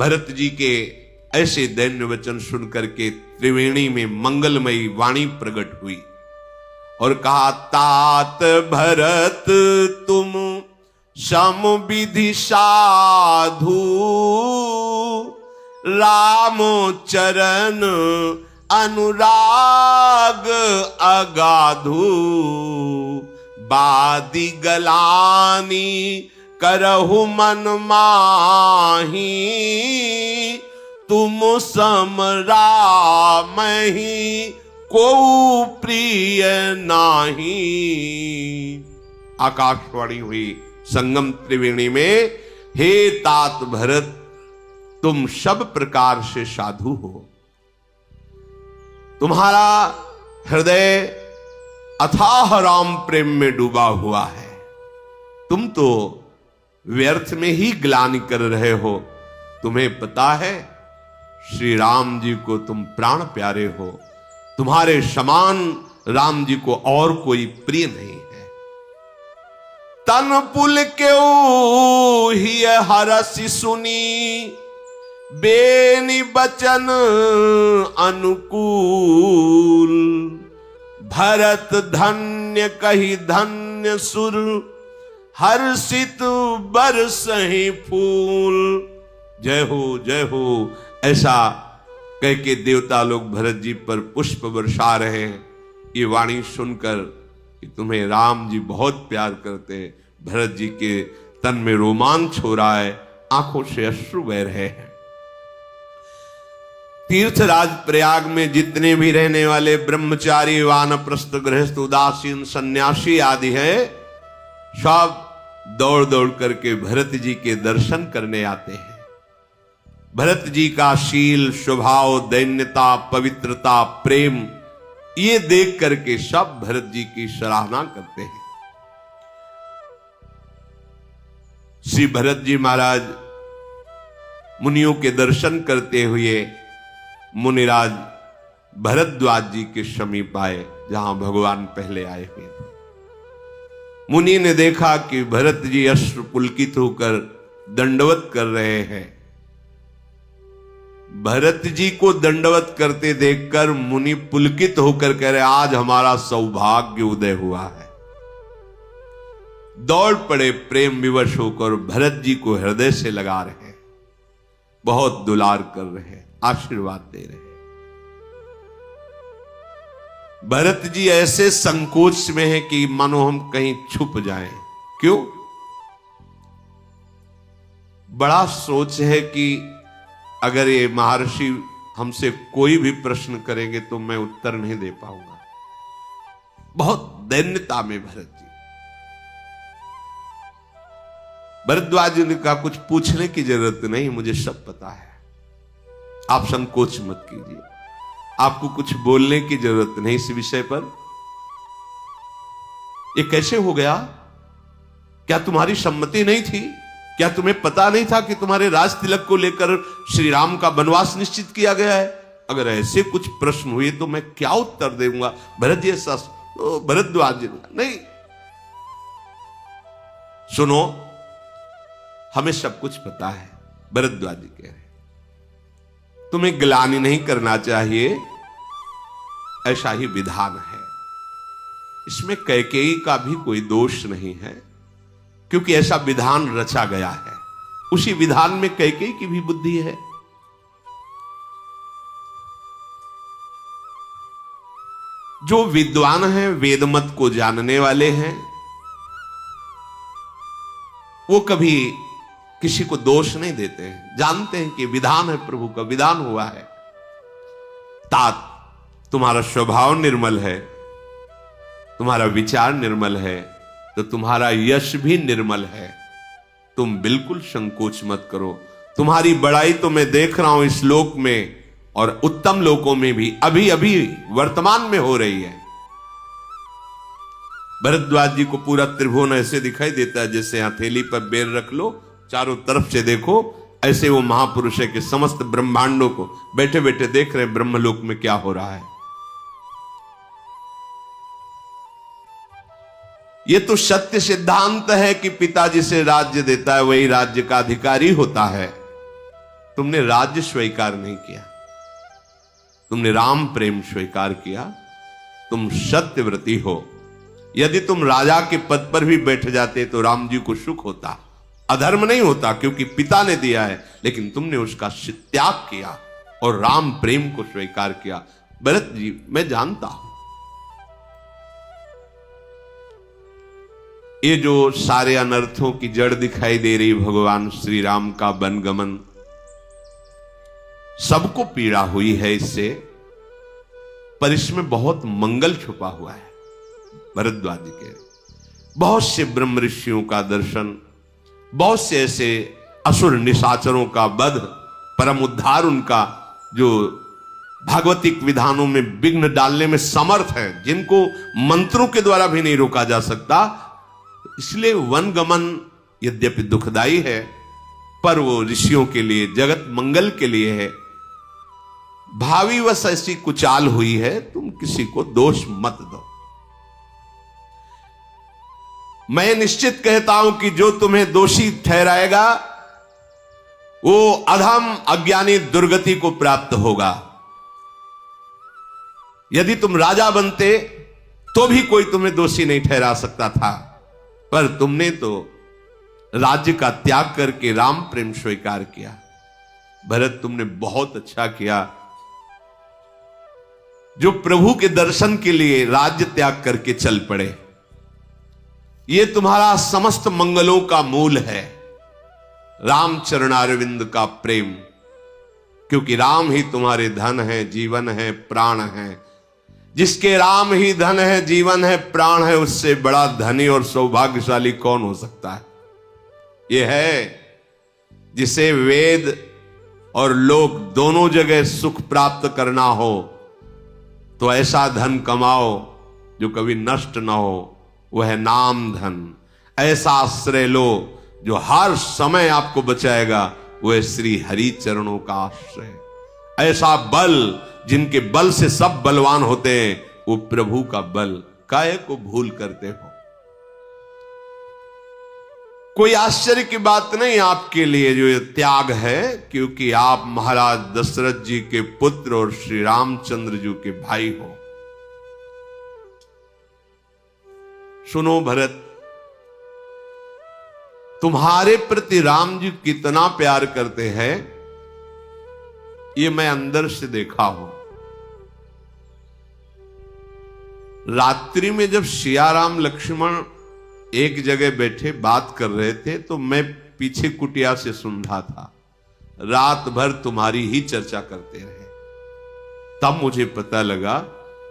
भरत जी के ऐसे दैन्य वचन सुनकर के त्रिवेणी में मंगलमयी वाणी प्रकट हुई और कहा, तात भरत तुम सम विधि साधु, राम चरण अनुराग अगाधु, बादी गलानी करहु मन माही, तुम सम राम ही को प्रिय नाही। आकाशवाणी हुई संगम त्रिवेणी में, हे तात भरत तुम सब प्रकार से साधु हो, तुम्हारा हृदय अथाह राम प्रेम में डूबा हुआ है, तुम तो व्यर्थ में ही ग्लानि कर रहे हो। तुम्हें पता है श्री राम जी को तुम प्राण प्यारे हो, तुम्हारे समान राम जी को और कोई प्रिय नहीं है। तन पुल क्यों ही हरसि सुनी, बेनि बचन अनुकूल, भरत धन्य कही धन्य सुर, हर्षित बरसहि फूल। जय हो ऐसा कह के देवता लोग भरत जी पर पुष्प बरसा रहे हैं। ये वाणी सुनकर कि तुम्हें राम जी बहुत प्यार करते हैं, भरत जी के तन में रोमांच हो रहा है, आंखों से अश्रु बह रहे हैं। तीर्थराज प्रयाग में जितने भी रहने वाले ब्रह्मचारी, वानप्रस्थ, गृहस्थ, उदासीन, सन्यासी आदि हैं, सब दौड़ दौड़ करके भरत जी के दर्शन करने आते हैं। भरत जी का शील, स्वभाव, दैन्यता, पवित्रता, प्रेम, ये देख करके सब भरत जी की सराहना करते हैं। श्री भरत जी महाराज मुनियों के दर्शन करते हुए मुनिराज भरद्वाज जी के समीप आए, जहां भगवान पहले आए हुए थे। मुनि ने देखा कि भरत जी अश्रु पुलकित होकर दंडवत कर रहे हैं। भरत जी को दंडवत करते देखकर मुनि पुलकित होकर कह रहे, आज हमारा सौभाग्य उदय हुआ है। दौड़ पड़े प्रेम विवश होकर, भरत जी को हृदय से लगा रहे हैं, बहुत दुलार कर रहे हैं, आशीर्वाद दे रहे हैं। भरत जी ऐसे संकोच में है कि मानो हम कहीं छुप जाएं। क्यों? बड़ा सोच है कि अगर ये महर्षि हमसे कोई भी प्रश्न करेंगे तो मैं उत्तर नहीं दे पाऊंगा। बहुत दैन्यता में भरत जी। भरद्वाज जी ने कहा, कुछ पूछने की जरूरत नहीं, मुझे सब पता है, आप संकोच मत कीजिए, आपको कुछ बोलने की जरूरत नहीं इस विषय पर। ये कैसे हो गया? क्या तुम्हारी सम्मति नहीं थी? क्या तुम्हें पता नहीं था कि तुम्हारे राज तिलक को लेकर श्री राम का वनवास निश्चित किया गया है? अगर ऐसे कुछ प्रश्न हुए तो मैं क्या उत्तर दूंगा? भरत जी ऐसा भरद्वाज जी नहीं, सुनो, हमें सब कुछ पता है। भरद्वाज जी कह रहे, तुम्हें ग्लानि नहीं करना चाहिए, ऐसा ही विधान है। इसमें कैकेयी का भी कोई दोष नहीं है, क्योंकि ऐसा विधान रचा गया है। उसी विधान में कैकेयी की भी बुद्धि है। जो विद्वान हैं, वेदमत को जानने वाले हैं, वो कभी किसी को दोष नहीं देते हैं, जानते हैं कि विधान है, प्रभु का विधान हुआ है। तात, तुम्हारा स्वभाव निर्मल है, तुम्हारा विचार निर्मल है, तो तुम्हारा यश भी निर्मल है। तुम बिल्कुल संकोच मत करो। तुम्हारी बड़ाई तो मैं देख रहा हूं इस लोक में और उत्तम लोकों में भी अभी अभी वर्तमान में हो रही है। भरद्वाज जी को पूरा त्रिभुवन ऐसे दिखाई देता है जैसे हथेली पर बेर रख लो, चारों तरफ से देखो, ऐसे वो महापुरुष है कि समस्त ब्रह्मांडों को बैठे बैठे देख रहे ब्रह्मलोक में क्या हो रहा है। ये तो सत्य सिद्धांत है कि पिता जिसे राज्य देता है वही राज्य का अधिकारी होता है। तुमने राज्य स्वीकार नहीं किया, तुमने राम प्रेम स्वीकार किया। तुम सत्यव्रती हो। यदि तुम राजा के पद पर भी बैठ जाते तो राम जी को सुख होता, अधर्म नहीं होता, क्योंकि पिता ने दिया है। लेकिन तुमने उसका त्याग किया और राम प्रेम को स्वीकार किया। भरत जी, मैं जानता हूं ये जो सारे अनर्थों की जड़ दिखाई दे रही भगवान श्री राम का वनगमन, सबको पीड़ा हुई है इससे, पर इसमें बहुत मंगल छुपा हुआ है। भरद्वाज जी के बहुत से ब्रह्म ऋषियों का दर्शन, बहुत से ऐसे असुर निशाचरों का वध, परम उद्धार उनका, जो भागवतिक विधानों में विघ्न डालने में समर्थ है, जिनको मंत्रों के द्वारा भी नहीं रोका जा सकता। इसलिए वनगमन यद्यपि दुखदाई है, पर वो ऋषियों के लिए, जगत मंगल के लिए है। भावी वश ऐसी कुचाल हुई है, तुम किसी को दोष मत दो। मैं निश्चित कहता हूं कि जो तुम्हें दोषी ठहराएगा वो अधम अज्ञानी दुर्गति को प्राप्त होगा। यदि तुम राजा बनते तो भी कोई तुम्हें दोषी नहीं ठहरा सकता था, पर तुमने तो राज्य का त्याग करके राम प्रेम स्वीकार किया। भरत, तुमने बहुत अच्छा किया जो प्रभु के दर्शन के लिए राज्य त्याग करके चल पड़े। ये तुम्हारा समस्त मंगलों का मूल है, राम चरणारविंद का प्रेम, क्योंकि राम ही तुम्हारे धन है, जीवन है, प्राण है। जिसके राम ही धन है, जीवन है, प्राण है, उससे बड़ा धनी और सौभाग्यशाली कौन हो सकता है? ये है जिसे वेद और लोक दोनों जगह सुख प्राप्त करना हो तो ऐसा धन कमाओ जो कभी नष्ट ना हो, वह है नाम धन। ऐसा आश्रय लो जो हर समय आपको बचाएगा, वह श्री हरि चरणों का आश्रय। ऐसा बल जिनके बल से सब बलवान होते हैं, वो प्रभु का बल। काहे को भूल करते हो? कोई आश्चर्य की बात नहीं आपके लिए जो ये त्याग है, क्योंकि आप महाराज दशरथ जी के पुत्र और श्री रामचंद्र जी के भाई हो। सुनो भरत, तुम्हारे प्रति राम जी कितना प्यार करते हैं ये मैं अंदर से देखा हूं। रात्रि में जब सियाराम लक्ष्मण एक जगह बैठे बात कर रहे थे तो मैं पीछे कुटिया से सुन रहा था। रात भर तुम्हारी ही चर्चा करते रहे। तब मुझे पता लगा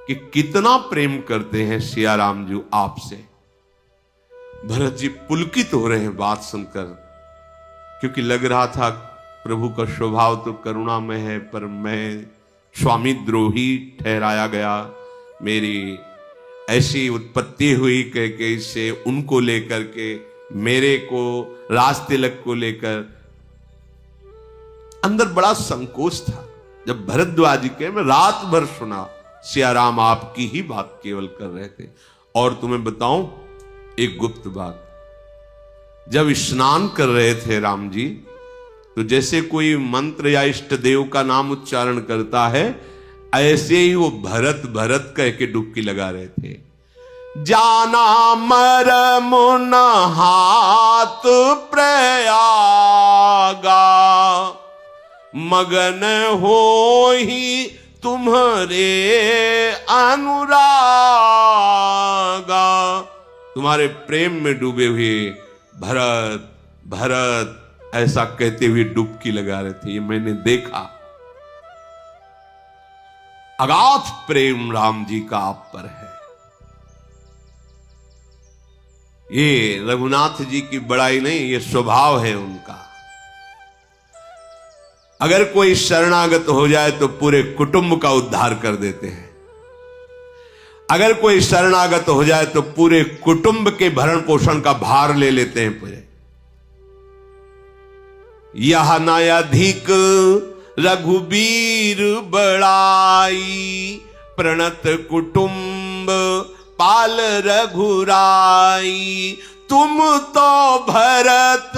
कि कितना प्रेम करते हैं सियाराम जी आपसे। भरत जी पुलकित हो रहे हैं बात सुनकर, क्योंकि लग रहा था प्रभु का स्वभाव तो करुणामय है, पर मैं स्वामी द्रोही ठहराया गया। मेरी ऐसी उत्पत्ति हुई कि इससे उनको लेकर के, मेरे को, राज तिलक को लेकर अंदर बड़ा संकोच था। जब भरद्वाज के मैं रात भर सुना, सियाराम आपकी ही बात केवल कर रहे थे। और तुम्हें बताऊं एक गुप्त बात, जब स्नान कर रहे थे राम जी, तो जैसे कोई मंत्र या इष्ट देव का नाम उच्चारण करता है, ऐसे ही वो भरत भरत कह के डुबकी लगा रहे थे। जाना मरम न हाथ प्रयागा, मगन हो ही तुम्हारे अनुरागा। तुम्हारे प्रेम में डूबे हुए भरत भरत ऐसा कहते हुए डुबकी लगा रहे थे। ये मैंने देखा। अगाध प्रेम राम जी का आप पर है। ये रघुनाथ जी की बड़ाई नहीं, ये स्वभाव है उनका। अगर कोई शरणागत हो जाए तो पूरे कुटुंब का उद्धार कर देते हैं। अगर कोई शरणागत हो जाए तो पूरे कुटुंब के भरण पोषण का भार ले लेते हैं पूरे। यह न अधिक रघुबीर बड़ाई, प्रणत कुटुंब पाल रघुराई। तुम तो भरत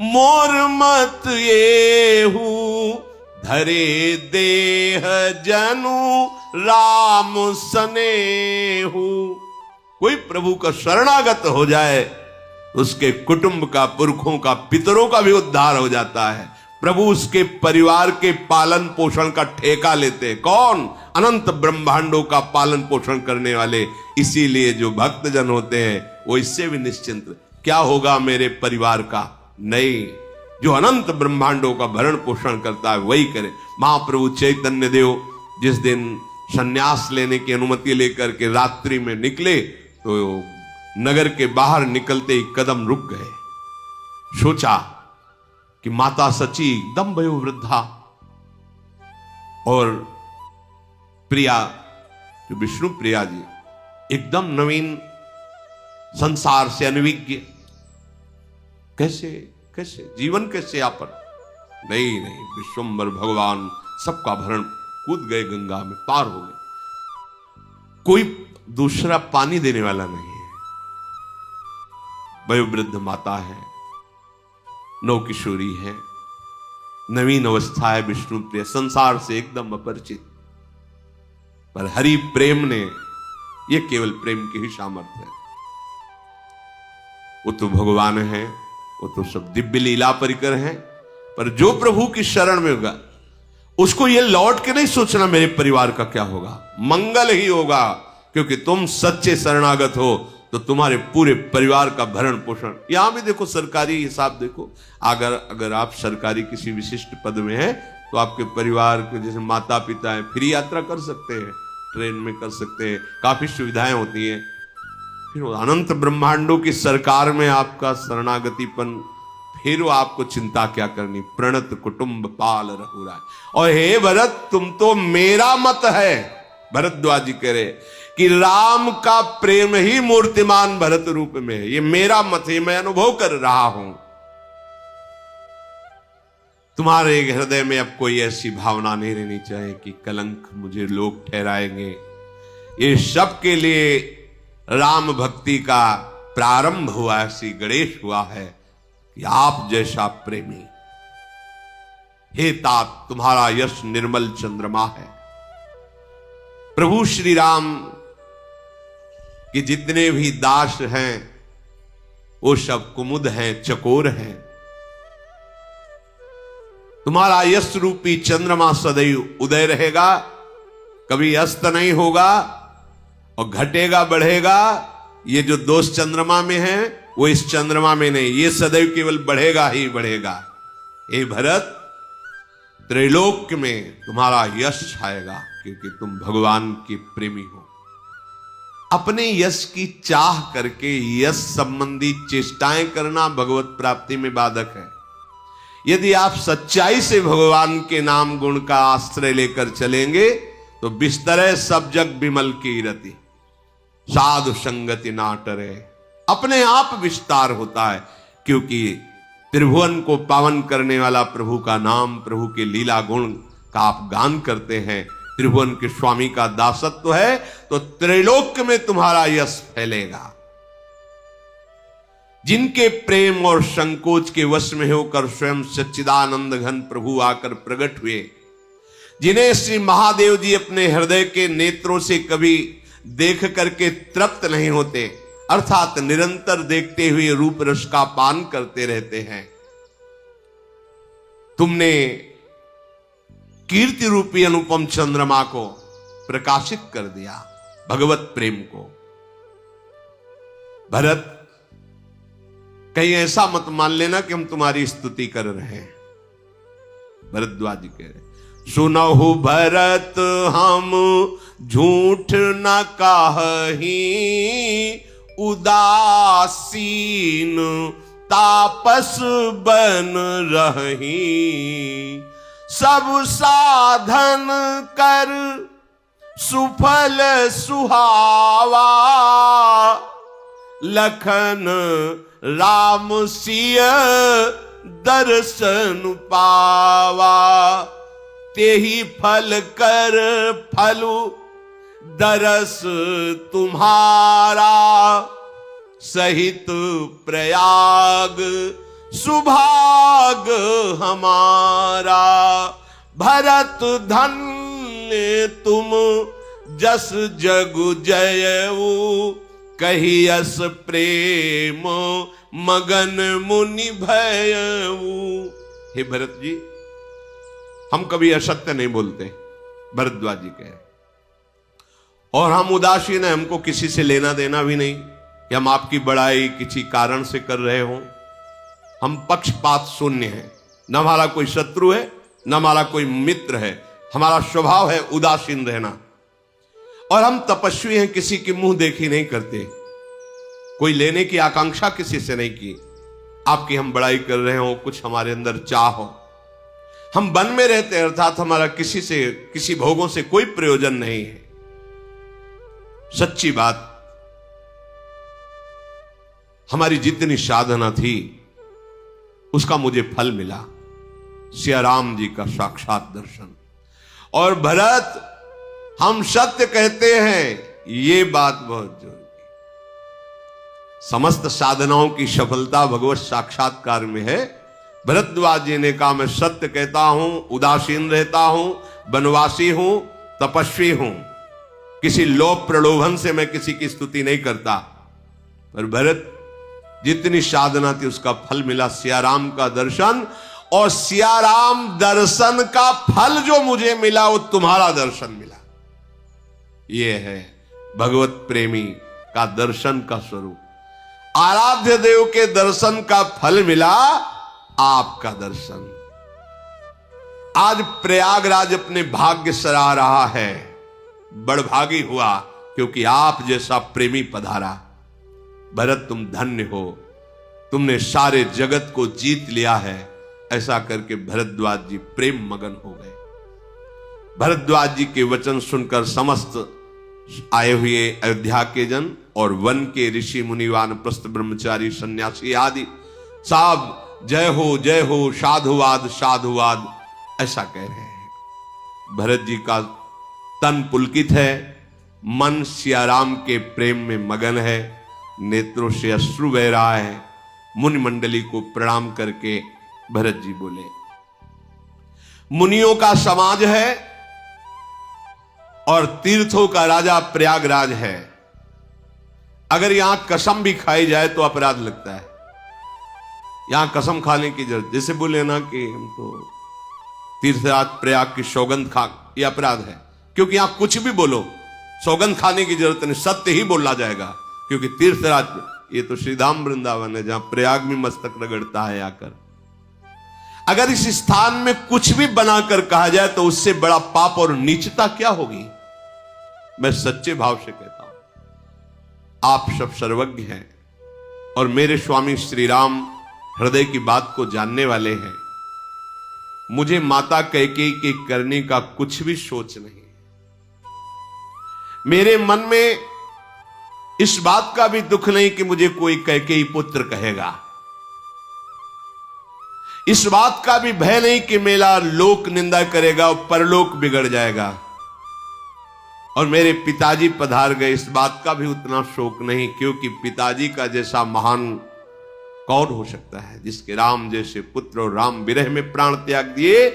मोर मत ये धरे देह जनु राम सनेहु। कोई प्रभु का शरणागत हो जाए उसके कुटुंब का, पुरखों का, पितरों का भी उद्धार हो जाता है। प्रभु उसके परिवार के पालन पोषण का ठेका लेते हैं। कौन? अनंत ब्रह्मांडों का पालन पोषण करने वाले। इसीलिए जो भक्तजन होते हैं वो इससे भी निश्चिंत, क्या होगा मेरे परिवार का? नहीं, जो अनंत ब्रह्मांडों का भरण पोषण करता है वही करे। महाप्रभु चैतन्य देव जिस दिन संन्यास लेने की अनुमति लेकर के रात्रि में निकले तो नगर के बाहर निकलते ही कदम रुक गए। सोचा कि माता सची एकदम वयोवृद्धा और प्रिया जो विष्णु प्रिया जी एकदम नवीन, संसार से अनभिज्ञ, कैसे कैसे जीवन कैसे यापन? नहीं नहीं, विश्वंभर भगवान सबका भरण, कूद गए गंगा में, पार हो गए। कोई दूसरा पानी देने वाला नहीं है। वयोवृद्ध माता है, नवकिशोरी है, नवीन अवस्था है, विष्णु प्रिय, संसार से एकदम अपरिचित। पर हरि प्रेम ने, ये केवल प्रेम की ही सामर्थ्य है। वो तो भगवान है, वो तो सब दिव्य लीला परिकर हैं। पर जो प्रभु की शरण में होगा उसको ये लौट के नहीं सोचना मेरे परिवार का क्या होगा, मंगल ही होगा। क्योंकि तुम सच्चे शरणागत हो तो तुम्हारे पूरे परिवार का भरण पोषण। यहां भी देखो, सरकारी हिसाब देखो, अगर आप सरकारी किसी विशिष्ट पद में हैं तो आपके परिवार के जैसे माता पिता है फ्री यात्रा कर सकते हैं, ट्रेन में कर सकते हैं, काफी सुविधाएं होती हैं। फिर अनंत ब्रह्मांडों की सरकार में आपका शरणागतिपन, फिर वो आपको चिंता क्या करनी। प्रणत कुटुंब पाल रघुराय। और हे भरत, तुम तो मेरा मत है। भरद्वाज जी कह रहे कि राम का प्रेम ही मूर्तिमान भरत रूप में है। ये मेरा मत है, मैं अनुभव कर रहा हूं। तुम्हारे हृदय में अब कोई ऐसी भावना नहीं रहनी चाहिए कि कलंक मुझे लोग ठहराएंगे। ये सब के लिए राम भक्ति का प्रारंभ हुआ, श्री गणेश हुआ है कि आप जैसा प्रेमी, हे तात तुम्हारा यश निर्मल चंद्रमा है। प्रभु श्री राम के जितने भी दास हैं वो सब कुमुद हैं, चकोर हैं। तुम्हारा यश रूपी चंद्रमा सदैव उदय रहेगा, कभी अस्त नहीं होगा और घटेगा बढ़ेगा। ये जो दोष चंद्रमा में है वो इस चंद्रमा में नहीं, ये सदैव केवल बढ़ेगा ही बढ़ेगा। हे भरत, त्रैलोक्य में तुम्हारा यश छाएगा क्योंकि तुम भगवान के प्रेमी हो। अपने यश की चाह करके यश संबंधी चेष्टाएं करना भगवत प्राप्ति में बाधक है। यदि आप सच्चाई से भगवान के नाम गुण का आश्रय लेकर चलेंगे तो बिस्तरे सब जग बिमल की रति, साधु संगति ना टरे, अपने आप विस्तार होता है। क्योंकि त्रिभुवन को पावन करने वाला प्रभु का नाम, प्रभु के लीला गुण का आप गान करते हैं, त्रिभुवन के स्वामी का दासत्व है, तो त्रैलोक्य में तुम्हारा यश फैलेगा। जिनके प्रेम और संकोच के वश में होकर स्वयं सच्चिदानंद घन प्रभु आकर प्रकट हुए, जिन्हें श्री महादेव जी अपने हृदय के नेत्रों से कभी देख करके तृप्त नहीं होते, अर्थात निरंतर देखते हुए रूप रस का पान करते रहते हैं, तुमने कीर्ति रूपी अनुपम चंद्रमा को प्रकाशित कर दिया, भगवत प्रेम को। भरत, कहीं ऐसा मत मान लेना कि हम तुम्हारी स्तुति कर रहे हैं। भरद्वाज जी कह रहे, सुनहु भरत हम झूठ न काहि, उदासीन तापस बन रही, सब साधन कर सुफल सुहावा, लखन राम सिय दर्शन पावा, तेहि फल कर फलु दरस तुम्हारा, सहित प्रयाग सुभाग हमारा भरत धन्य तुम, जस जगु जयऊ कही अस प्रेम मगन मुनि भयऊ। हे भरत जी, हम कभी असत्य नहीं बोलते, भरद्वाज जी कह रहे, और हम उदासीन है, हमको किसी से लेना देना भी नहीं कि हम आपकी बड़ाई किसी कारण से कर रहे हो। हम पक्षपात शून्य हैं, न हमारा कोई शत्रु है न हमारा कोई मित्र है, हमारा स्वभाव है उदासीन रहना। और हम तपस्वी हैं, किसी की मुंह देखी नहीं करते, कोई लेने की आकांक्षा किसी से नहीं की। आपकी हम बड़ाई कर रहे हो, कुछ हमारे अंदर चाह हो, हम वन में रहते हैं, अर्थात हमारा किसी से किसी भोगों से कोई प्रयोजन नहीं है। सच्ची बात, हमारी जितनी साधना थी उसका मुझे फल मिला, सिया राम जी का साक्षात दर्शन। और भरत, हम सत्य कहते हैं, ये बात बहुत जरूरी। समस्त साधनाओं की सफलता भगवत साक्षात्कार में है। भरद्वाज जी ने कहा, मैं सत्य कहता हूं, उदासीन रहता हूं, वनवासी हूं, तपस्वी हूं, किसी लोभ प्रलोभन से मैं किसी की स्तुति नहीं करता। पर भरत, जितनी साधना थी उसका फल मिला, सियाराम का दर्शन। और सियाराम दर्शन का फल जो मुझे मिला वो तुम्हारा दर्शन मिला। ये है भगवत प्रेमी का दर्शन का स्वरूप। आराध्य देव के दर्शन का फल मिला आपका दर्शन। आज प्रयागराज अपने भाग्य सराह रहा है, बड़भागी हुआ क्योंकि आप जैसा प्रेमी पधारा। भरत, तुम धन्य हो, तुमने सारे जगत को जीत लिया है। ऐसा करके भरद्वाज जी प्रेम मगन हो गए। भरद्वाज जी के वचन सुनकर समस्त आए हुए अयोध्या के जन और वन के ऋषि मुनि वानप्रस्थ ब्रह्मचारी सन्यासी आदि साहब जय हो, साधुवाद साधुवाद ऐसा कह रहे हैं। भरत जी का तन पुलकित है, मन सियाराम के प्रेम में मगन है, नेत्रों से अश्रु बह रहा है। मुनि मंडली को प्रणाम करके भरत जी बोले, मुनियों का समाज है और तीर्थों का राजा प्रयागराज है। अगर यहां कसम भी खाई जाए तो अपराध लगता है। यहां कसम खाने की जरूरत, जैसे बोले ना कि हम तो तीर्थराज प्रयाग की सौगंध खा, यह अपराध है। क्योंकि यहां कुछ भी बोलो, सौगंध खाने की जरूरत नहीं, सत्य ही बोला जाएगा। क्योंकि तीर्थराज, ये तो श्रीधाम वृंदावन है जहां प्रयाग में मस्तक रगड़ता है आकर। अगर इस स्थान में कुछ भी बनाकर कहा जाए तो उससे बड़ा पाप और नीचता क्या होगी। मैं सच्चे भाव से कहता हूं, आप सब सर्वज्ञ हैं और मेरे स्वामी श्री राम हृदय की बात को जानने वाले हैं। मुझे माता कैकेयी के करने का कुछ भी सोच नहीं। मेरे मन में इस बात का भी दुख नहीं कि मुझे कोई कैकेयी पुत्र कहेगा। इस बात का भी भय नहीं कि मेरा लोक निंदा करेगा और परलोक बिगड़ जाएगा। और मेरे पिताजी पधार गए, इस बात का भी उतना शोक नहीं, क्योंकि पिताजी का जैसा महान कौन हो सकता है, जिसके राम जैसे पुत्र और राम विरह में प्राण त्याग दिए।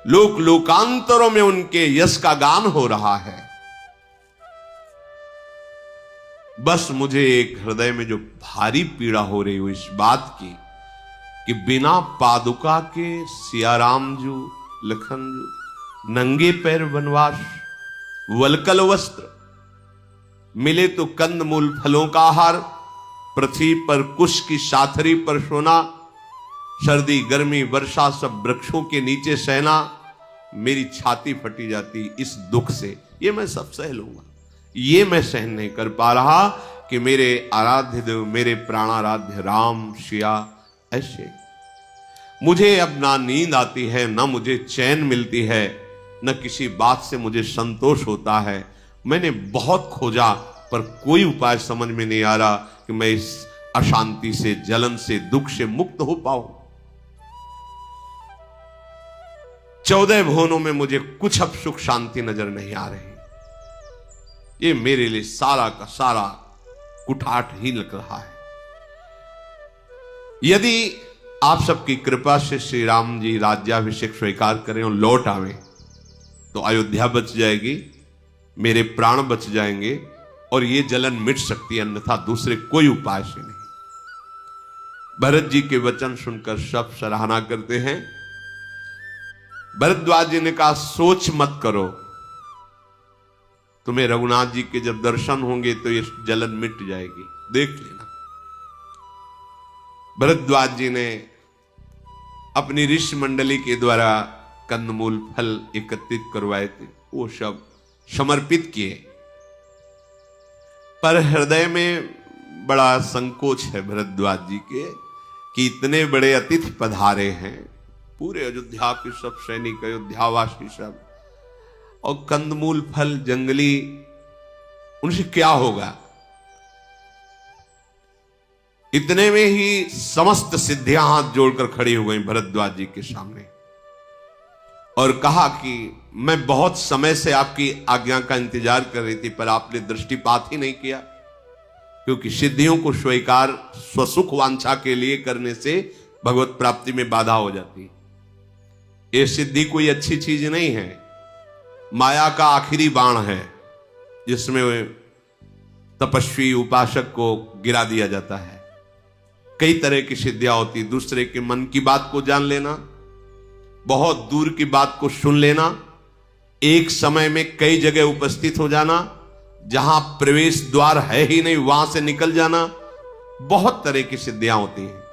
लोक लोकांतरों में उनके यश का गान हो रहा है। बस मुझे एक हृदय में जो भारी पीड़ा हो रही हो इस बात की कि बिना पादुका के सियाराम जो लखन जो नंगे पैर वनवास, वलकल वस्त्र, मिले तो कंद मूल फलों का आहार, पृथ्वी पर कुश की साथरी पर सोना, सर्दी गर्मी वर्षा सब वृक्षों के नीचे सहना। मेरी छाती फटी जाती इस दुख से। ये मैं सब सह लूंगा, ये मैं सहन नहीं कर पा रहा कि मेरे आराध्य देव, मेरे प्राणाराध्य राम सिया ऐसे। मुझे अब ना नींद आती है, ना मुझे चैन मिलती है, न किसी बात से मुझे संतोष होता है। मैंने बहुत खोजा पर कोई उपाय समझ में नहीं आ रहा कि मैं इस अशांति से, जलन से, दुख से मुक्त हो पाऊं। 14 भुवनों में मुझे कुछ अब सुख शांति नजर नहीं आ रही। ये मेरे लिए सारा का सारा कुठाट ही लग रहा है। यदि आप सबकी कृपा से श्री राम जी राज्याभिषेक स्वीकार करें और लौट आवें तो अयोध्या बच जाएगी, मेरे प्राण बच जाएंगे और ये जलन मिट सकती है, अन्यथा दूसरे कोई उपाय से नहीं। भरत जी के वचन सुनकर सब सराहना करते हैं। भरद्वाज जी ने कहा सोच मत करो, तुम्हें रघुनाथ जी के जब दर्शन होंगे तो ये जलन मिट जाएगी, देख लेना। भरद्वाज जी ने अपनी ऋषि मंडली के द्वारा कंदमूल फल एकत्रित करवाए थे, वो सब समर्पित किए, पर हृदय में बड़ा संकोच है भरद्वाज जी के कि इतने बड़े अतिथि पधारे हैं, पूरे अयोध्या के सब सैनिक, अयोध्यावासी सब, और कंदमूल फल जंगली, उनसे क्या होगा। इतने में ही समस्त सिद्धियां हाथ जोड़कर खड़ी हो गई भरद्वाज जी के सामने और कहा कि मैं बहुत समय से आपकी आज्ञा का इंतजार कर रही थी, पर आपने दृष्टिपात ही नहीं किया, क्योंकि सिद्धियों को स्वीकार स्वसुख वांछा के लिए करने से भगवत प्राप्ति में बाधा हो जाती है। ये सिद्धि कोई अच्छी चीज नहीं है, माया का आखिरी बाण है जिसमें तपस्वी उपासक को गिरा दिया जाता है। कई तरह की सिद्धियां होती, दूसरे के मन की बात को जान लेना, बहुत दूर की बात को सुन लेना, एक समय में कई जगह उपस्थित हो जाना, जहां प्रवेश द्वार है ही नहीं वहां से निकल जाना, बहुत तरह की सिद्धियां होती हैं।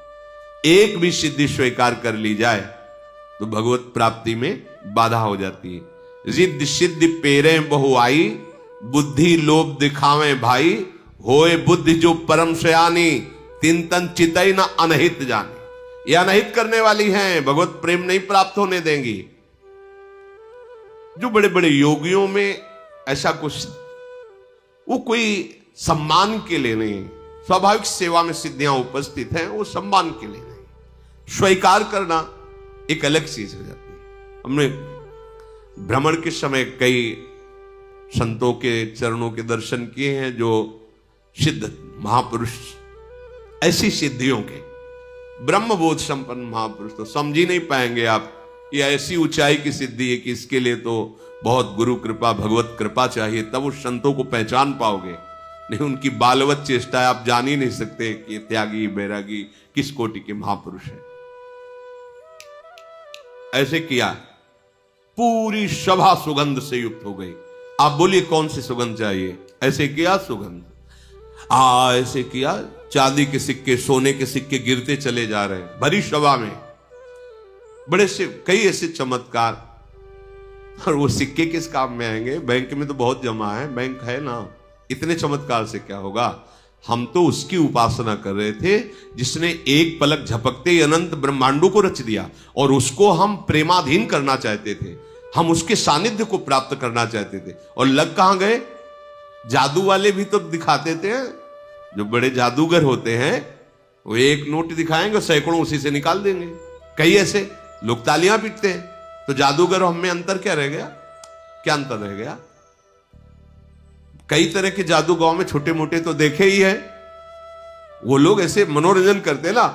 एक भी सिद्धि स्वीकार कर ली जाए तो भगवत प्राप्ति में बाधा हो जाती है। रिद्ध सिद्धि पेरे बहु आई, बुद्धि लोभ दिखावे भाई, होए बुद्धि जो परम सयानी, तिन तन चितई न अनहित जाने। ये अनहित करने वाली हैं, भगवत प्रेम नहीं प्राप्त होने देंगी। जो बड़े बड़े योगियों में ऐसा कुछ, वो कोई सम्मान के लिए नहीं, स्वाभाविक सेवा में सिद्धियां उपस्थित हैं, वो सम्मान के लिए नहीं, स्वीकार करना एक अलग चीज हो जाती है। हमने भ्रमण के समय कई संतों के चरणों के दर्शन किए हैं जो सिद्ध महापुरुष, ऐसी सिद्धियों के ब्रह्मबोध संपन्न महापुरुष तो समझ ही नहीं पाएंगे आप, ये ऐसी ऊंचाई की सिद्धि है कि इसके लिए तो बहुत गुरु कृपा, भगवत कृपा चाहिए, तब उस संतों को पहचान पाओगे। नहीं, उनकी बालवत चेष्टा है, आप जान ही नहीं सकते कि ये त्यागी बैरागी किस कोटि के महापुरुष है। ऐसे किया, पूरी सभा सुगंध से युक्त हो गई। आप बोलिए कौन सी सुगंध चाहिए? ऐसे किया सुगंध, ऐसे किया, चांदी के सिक्के, सोने के सिक्के गिरते चले जा रहे हैं भरी सभा में, बड़े से कई ऐसे चमत्कार। और वो सिक्के किस काम में आएंगे? बैंक में तो बहुत जमा है, बैंक है ना, इतने चमत्कार से क्या होगा। हम तो उसकी उपासना कर रहे थे जिसने एक पलक झपकते ही अनंत ब्रह्मांडों को रच दिया, और उसको हम प्रेमाधीन करना चाहते थे, हम उसके सानिध्य को प्राप्त करना चाहते थे। और लग कहां गए? जादू वाले भी तो दिखाते थे, जो बड़े जादूगर होते हैं वो एक नोट दिखाएंगे, सैकड़ों उसी से निकाल देंगे। कई ऐसे लोग तालियां पीटते हैं, तो जादूगर और हम में अंतर क्या रह गया? क्या अंतर रह गया? कई तरह के जादू गांव में छोटे मोटे तो देखे ही है। वो लोग ऐसे मनोरंजन करते ना,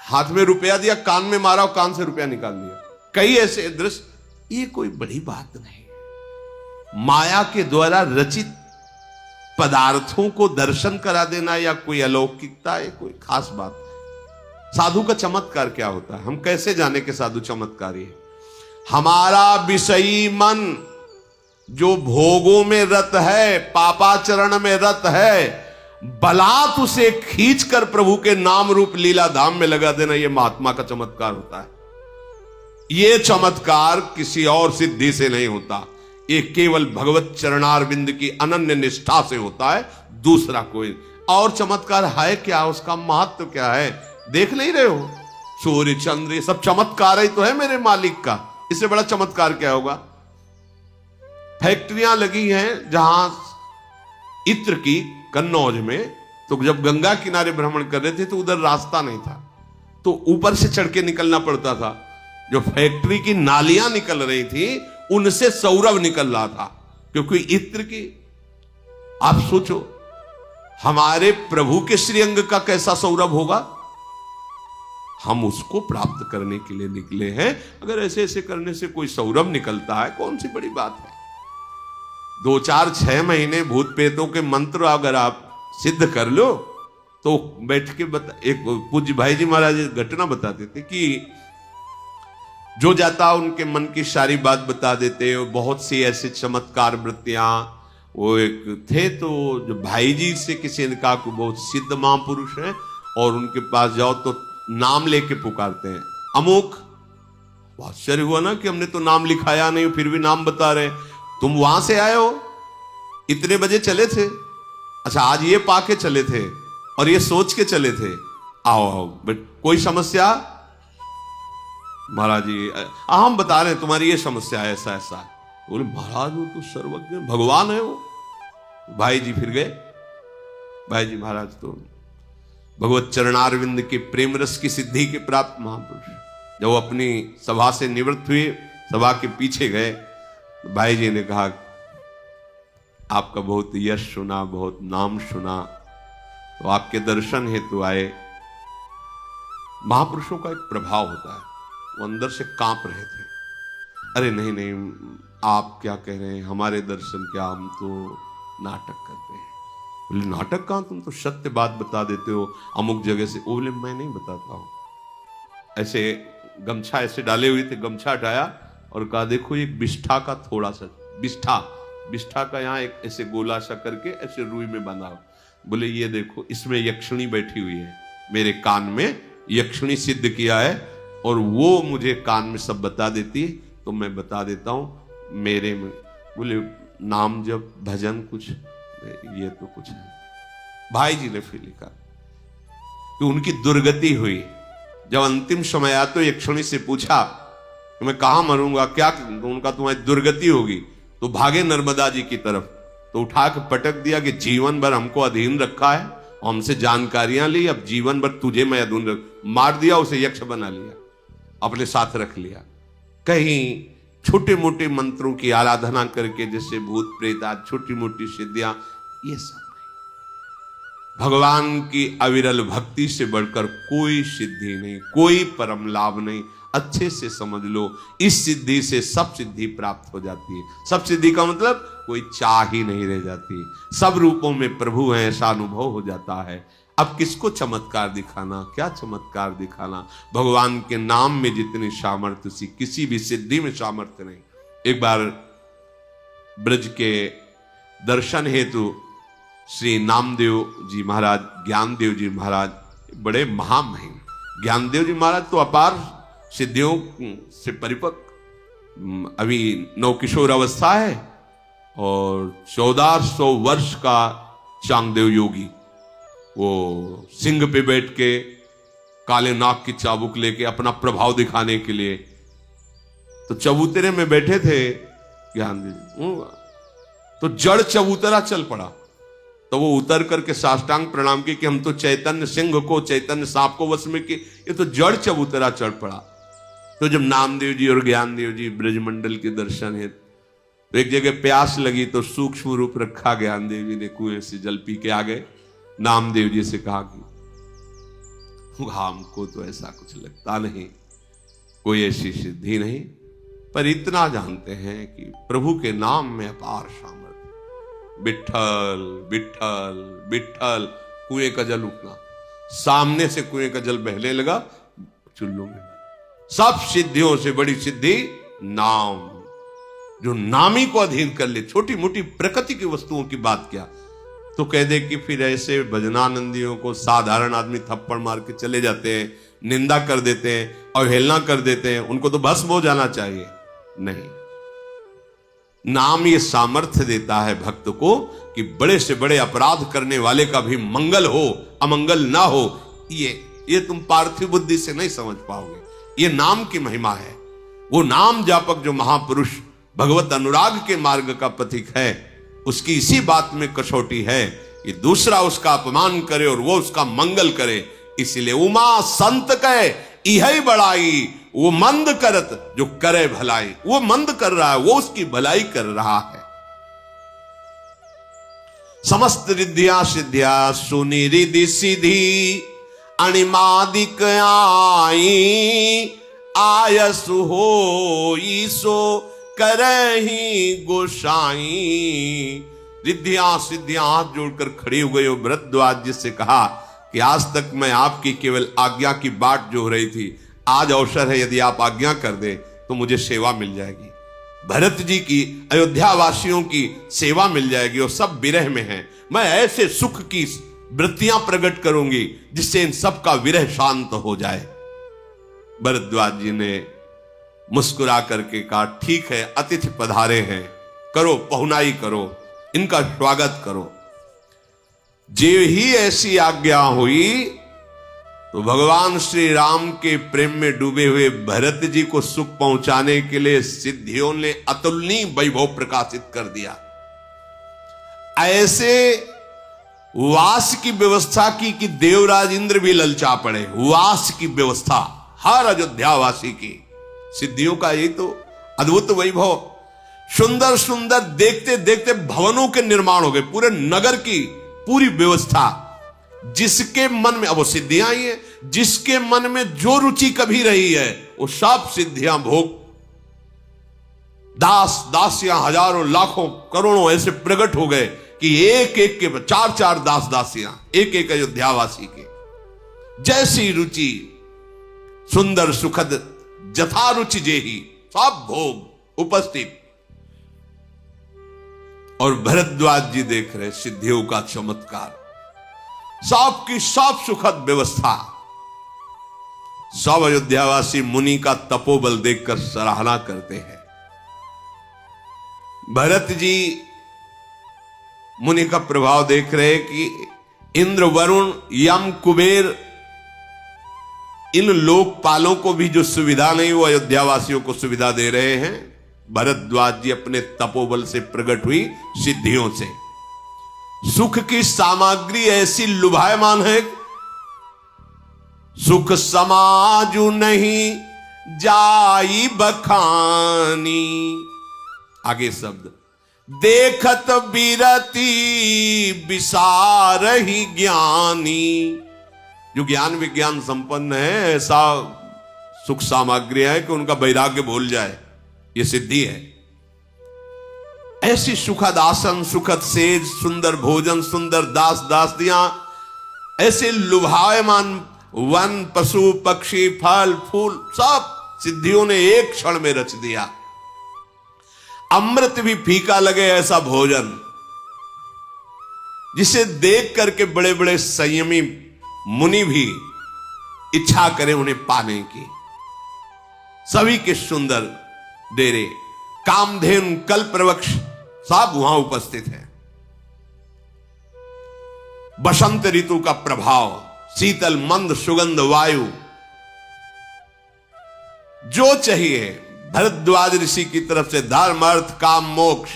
हाथ में रुपया दिया, कान में मारा और कान से रुपया निकाल लिया, कई ऐसे दृश्य। ये कोई बड़ी बात नहीं। माया के द्वारा रचित पदार्थों को दर्शन करा देना या कोई अलौकिकता, ये कोई खास बात नहीं। साधु का चमत्कार क्या होता है? हम कैसे जाने के साधु चमत्कारी है? हमारा विषयी मन जो भोगों में रत है, पापाचरण में रत है, बलात् उसे खींच कर प्रभु के नाम रूप लीला धाम में लगा देना, यह महात्मा का चमत्कार होता है। यह चमत्कार किसी और सिद्धि से नहीं होता, ये केवल भगवत चरणारविंद की अनन्य निष्ठा से होता है। दूसरा कोई और चमत्कार है क्या? उसका महत्व क्या है? देख नहीं रहे हो? सूर्य चंद्र ये सब चमत्कार ही तो है मेरे मालिक का, इससे बड़ा चमत्कार क्या होगा? फैक्ट्रियां लगी हैं जहां इत्र की, कन्नौज में, तो जब गंगा किनारे भ्रमण कर रहे थे तो उधर रास्ता नहीं था, तो ऊपर से चढ़ के निकलना पड़ता था। जो फैक्ट्री की नालियां निकल रही थी उनसे सौरभ निकल रहा था, क्योंकि इत्र की। आप सोचो हमारे प्रभु के श्रीअंग का कैसा सौरभ होगा। हम उसको प्राप्त करने के लिए निकले हैं। अगर ऐसे ऐसे करने से कोई सौरभ निकलता है, कौन सी बड़ी बात है। 2 4 6 महीने भूत प्रेतों के मंत्र अगर आप सिद्ध कर लो तो बैठ के एक पूज्य भाई जी महाराज घटना बताते थे कि जो जाता उनके मन की सारी बात बता देते। बहुत सी ऐसे चमत्कार वृत्तियां। वो एक थे तो जो भाई जी से किसी ने कहा कि बहुत सिद्ध महापुरुष हैं और उनके पास जाओ तो नाम लेके पुकारते हैं, अमुक। आश्चर्य हुआ ना कि हमने तो नाम लिखाया नहीं, फिर भी नाम बता रहे। तुम वहां से आए हो, इतने बजे चले थे, अच्छा आज ये पाके चले थे और ये सोच के चले थे, आओ आओ बट कोई समस्या? महाराज जी हम बता रहे हैं तुम्हारी ये समस्या है, ऐसा ऐसा। बोले महाराज वो तो सर्वज्ञ भगवान है वो। भाई जी फिर गए। भाई जी महाराज तो भगवत चरणारविंद के प्रेम रस की सिद्धि के प्राप्त महापुरुष। जब वो अपनी सभा से निवृत्त हुए, सभा के पीछे गए, तो भाई जी ने कहा आपका बहुत यश सुना, बहुत नाम सुना, तो आपके दर्शन हेतु आए। महापुरुषों का एक प्रभाव होता है, वो अंदर से कांप रहे थे। अरे नहीं नहीं, आप क्या कह रहे हैं, हमारे दर्शन क्या, हम तो नाटक करते हैं। बोले नाटक कहां, तुम तो सत्य बात बता देते हो अमुक जगह से। बोले मैं नहीं बताता हूं। ऐसे गमछा ऐसे डाले हुए थे, गमछा हटाया और कहा देखो ये बिष्ठा का थोड़ा सा, बिष्ठा का यहाँ एक ऐसे गोला सा करके ऐसे रुई में बंधा हो। बोले ये देखो इसमें यक्षिणी बैठी हुई है, मेरे कान में यक्षिणी सिद्ध किया है और वो मुझे कान में सब बता देती है, तो मैं बता देता हूं मेरे में। बोले नाम जब भजन कुछ, ये तो कुछ है। भाई जी ने फिर लिखा कि उनकी दुर्गति हुई। जब अंतिम समय आया तो यक्षिणी से पूछा कि मैं कहां मरूंगा, क्या? तो उनका तुम्हारी दुर्गति होगी। तो भागे नर्मदा जी की तरफ, तो उठा के पटक दिया कि जीवन भर हमको अधीन रखा है, हमसे जानकारियां ली, अब जीवन भर तुझे मैं अधीन रख। मार दिया, उसे यक्ष बना लिया, अपने साथ रख लिया। कहीं छोटे मोटे मंत्रों की आराधना करके जैसे भूत प्रेत आज छोटी मोटी सिद्धियां, ये सब नहीं। भगवान की अविरल भक्ति से बढ़कर कोई सिद्धि नहीं, कोई परम लाभ नहीं। अच्छे से समझ लो, इस सिद्धि से सब सिद्धि प्राप्त हो जाती है। सब सिद्धि का मतलब कोई चाह ही नहीं रह जाती, सब रूपों में प्रभु है ऐसा अनुभव हो जाता है। अब किसको चमत्कार दिखाना, क्या चमत्कार दिखाना? भगवान के नाम में जितनी सामर्थ्य सी किसी भी सिद्धि में सामर्थ्य नहीं। एक बार ब्रज के दर्शन हेतु श्री नामदेव जी महाराज, ज्ञानदेव जी महाराज, बड़े महामहिम ज्ञानदेव जी महाराज तो अपार सिद्धियों से परिपक्व, अभी नवकिशोर अवस्था है और 1400 वर्ष का चांगदेव योगी। वो सिंह पे बैठ के काले नाग की चाबुक लेके अपना प्रभाव दिखाने के लिए तो चबूतरे में बैठे थे ज्ञानदेव, तो जड़ चबूतरा चल पड़ा। तो वो उतर करके साष्टांग प्रणाम की कि हम तो चैतन्य सिंह को, चैतन्य सांप को वश में किए, ये तो जड़ चबूतरा चढ़ पड़ा। तो जब नामदेव जी और ज्ञानदेव जी ब्रजमंडल के दर्शन है, तो एक जगह प्यास लगी तो सूक्ष्म रूप रखा, ज्ञानदेव जी ने कुएं से जल पी के आ गए। नामदेव जी से कहा कि हमको तो ऐसा कुछ लगता नहीं, कोई ऐसी सिद्धि नहीं, पर इतना जानते हैं कि प्रभु के नाम में अपार सामर्थ्य। विठ्ठल विठ्ठल विठ्ठल, कुएं का जल उठना, सामने से कुएं का जल बहने लगा, चुल्लू में। सब सिद्धियों से बड़ी सिद्धि नाम, जो नामी को अधीन कर ले। छोटी मोटी प्रकृति की वस्तुओं की बात क्या, तो कह दे कि फिर ऐसे भजनानंदियों को साधारण आदमी थप्पड़ मार के चले जाते हैं, निंदा कर देते हैं, अवहेलना कर देते हैं, उनको तो भस्म हो जाना चाहिए। नहीं, नाम ये सामर्थ्य देता है भक्त को कि बड़े से बड़े अपराध करने वाले का भी मंगल हो, अमंगल ना हो। ये तुम पार्थिव बुद्धि से नहीं समझ पाओगे। ये नाम की महिमा है। वो नाम जापक जो महापुरुष भगवत अनुराग के मार्ग का पथिक है, उसकी इसी बात में कसौटी है कि दूसरा उसका अपमान करे और वो उसका मंगल करे। इसलिए उमा संत कहे यही बड़ाई, वो मंद करत जो करे भलाई। वो मंद कर रहा है, वो उसकी भलाई कर रहा है। समस्त रिद्धियां सिद्धियां सुनी रिद्धि सीधी, अणिमादिक आई, आयस हो ईसो करही गोसाई। रिद्धियां सिद्धियां हाथ जोड़कर खड़ी हो गई और भरद्वाज जी से कहा कि आज तक मैं आपकी केवल आज्ञा की बाट जो हो रही थी, आज अवसर है, यदि आप आज्ञा कर दे तो मुझे सेवा मिल जाएगी। भरत जी की, अयोध्या वासियों की सेवा मिल जाएगी और सब विरह में हैं। मैं ऐसे सुख की वृत्तियां प्रकट करूंगी जिससे इन सब का विरह शांत हो जाए। भरद्वाज जी ने मुस्कुरा करके कहा, ठीक है, अतिथि पधारे हैं, करो पहुनाई करो, इनका स्वागत करो। जे ही ऐसी आज्ञा हुई तो भगवान श्री राम के प्रेम में डूबे हुए भरत जी को सुख पहुंचाने के लिए सिद्धियों ने अतुलनीय वैभव प्रकाशित कर दिया। ऐसे वास की व्यवस्था की कि देवराज इंद्र भी ललचा पड़े। वास की व्यवस्था हर अयोध्यावासी की, सिद्धियों का यही तो अद्भुत वैभव। सुंदर सुंदर देखते देखते भवनों के निर्माण हो गए, पूरे नगर की पूरी व्यवस्था। जिसके मन में, अब वो सिद्धियां ही है, जिसके मन में जो रुचि कभी रही है वो सब सिद्धियां भोग। दास दासियां हजारों लाखों करोड़ों ऐसे प्रकट हो गए कि एक एक के 4-4 दास दासियां एक एक अयोध्यावासी के, जैसी रुचि सुंदर सुखद जथा रुचि जेही, सब भोग उपस्थित। और भरद्वाज जी देख रहे सिद्धियों का चमत्कार, सब की सब सुखद व्यवस्था। सब अयोध्यावासी मुनि का तपोबल देखकर सराहना करते हैं। भरत जी मुनि का प्रभाव देख रहे कि इंद्र वरुण यम कुबेर इन लोकपालों को भी जो सुविधा नहीं वो अयोध्यावासियों को सुविधा दे रहे हैं। भरद्वाज जी अपने तपोबल से प्रकट हुई सिद्धियों से सुख की सामग्री ऐसी लुभायमान है, सुख समाजु नहीं जाई बखानी। आगे शब्द, देखत बिरती विसारहि ज्ञानी। जो ज्ञान विज्ञान संपन्न है ऐसा सुख सामग्री है कि उनका वैराग्य भूल जाए, ये सिद्धि है। ऐसी सुखद आसन, सुखद सेज, सुंदर भोजन, सुंदर दास दासियां, ऐसे लुभायमान वन पशु पक्षी फल फूल सब सिद्धियों ने एक क्षण में रच दिया। अमृत भी फीका लगे ऐसा भोजन, जिसे देख करके बड़े बड़े संयमी मुनि भी इच्छा करें उन्हें पाने की। सभी के सुंदर डेरे, कामधेनु, कल्पवृक्ष सब वहां उपस्थित है। बसंत ऋतु का प्रभाव, शीतल मंद सुगंध वायु, जो चाहिए भरद्वाज ऋषि की तरफ से धर्म अर्थ काम मोक्ष,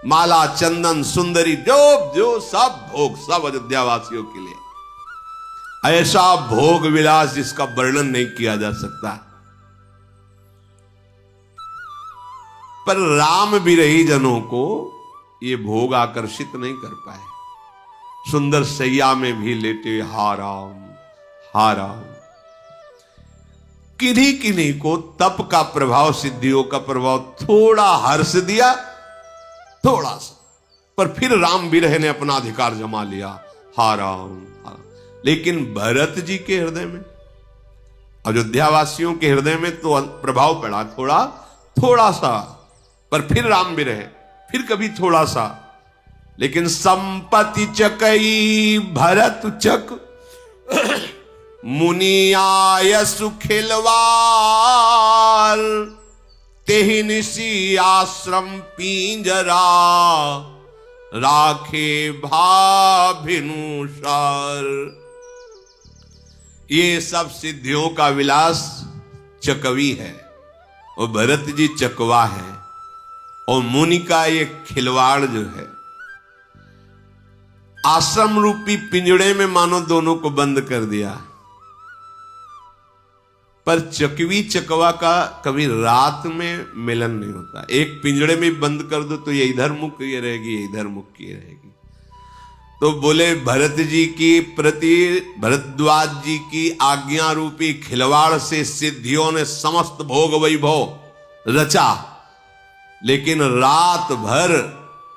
माला चंदन सुंदरी, जो जो सब भोग, सब अयोध्यावासियों के लिए। ऐसा भोग विलास जिसका वर्णन नहीं किया जा सकता। पर राम विरही जनों को ये भोग आकर्षित नहीं कर पाए। सुंदर सैया में भी लेटे हा राम हा राम। किन्हीं किन्हीं को तप का प्रभाव, सिद्धियों का प्रभाव थोड़ा हर्ष दिया, थोड़ा सा, पर फिर राम विरह ने अपना अधिकार जमा लिया। हा राम हा राम। लेकिन भरत जी के हृदय में, अयोध्यावासियों के हृदय में तो प्रभाव पड़ा थोड़ा थोड़ा सा, पर फिर राम विरह, फिर कभी थोड़ा सा। लेकिन संपत्ति चकई भरत चक, मुनि आय सुखिलवार। तेहि निसी आश्रम पिंजरा, राखे भाभिनुसार। ये सब सिद्धियों का विलास चकवी है और भरत जी चकवा है, और मुनि का ये खिलवाड़ जो है आश्रम रूपी पिंजड़े में मानो दोनों को बंद कर दिया। पर चकवी चकवा का कभी रात में मिलन नहीं होता। एक पिंजड़े में बंद कर दो तो ये इधर मुख ये रहेगी, ये इधर मुख ये रहेगी। तो बोले भरत जी की प्रति भरद्वाज जी की आज्ञा रूपी खिलवाड़ से सिद्धियों ने समस्त भोग वैभव रचा, लेकिन रात भर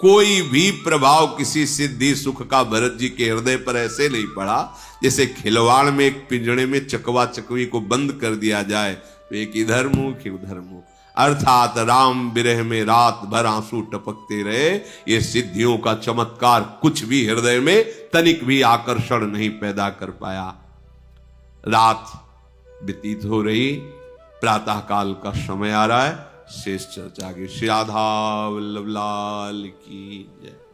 कोई भी प्रभाव किसी सिद्धि सुख का भरत जी के हृदय पर ऐसे नहीं पड़ा जैसे खिलवाड़ में एक पिंजड़े में चकवा चकवी को बंद कर दिया जाए तो एक इधर मुंह उधर मुंह, अर्थात राम विरह में रात भर आंसू टपकते रहे। ये सिद्धियों का चमत्कार कुछ भी हृदय में तनिक भी आकर्षण नहीं पैदा कर पाया। रात व्यतीत हो रही, प्रातः काल का समय आ रहा है। शेष चर्चा की। श्री राधा वल्लभ लाल की जय।